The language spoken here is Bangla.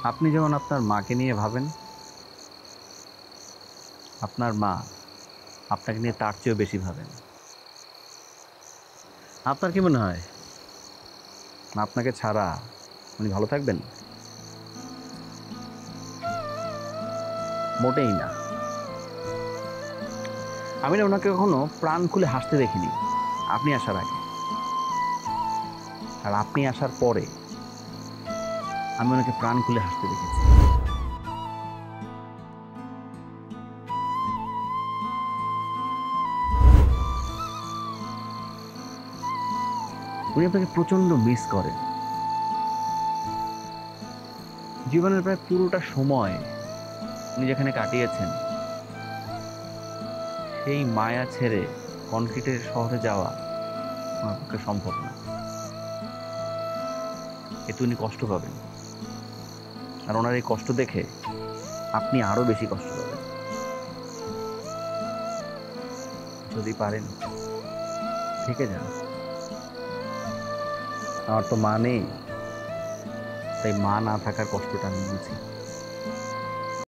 আপনি যেমন আপনার মাকে নিয়ে ভাবেন, আপনার মা আপনাকে নিয়ে তার চেয়েও বেশি ভাবেন। আপনার কি মনে হয় আপনাকে ছাড়া উনি ভালো থাকবেন? মোটেই না। আমি না ওনাকে কখনো প্রাণ খুলে হাসতে দেখিনি আপনি আসার আগে। আর আপনি আসার পরে আমি ওনাকে প্রাণ খুলে হাসতে দেখেছি। উনি আপনাকে প্রচন্ড মিস করেন। জীবনের প্রায় পুরোটা সময় উনি যেখানে কাটিয়েছেন, সেই মায়া ছেড়ে কনক্রিটের শহরে যাওয়া ওনার পক্ষে সম্ভব না। এতে উনি কষ্ট পাবেন, আর ওনার এই কষ্ট দেখে আপনি আরো বেশি কষ্ট পাবেন। যদি পারেন থেকে যান। আমার তো মা নেই, তাই মা না থাকার কষ্টটা আমি বুঝি।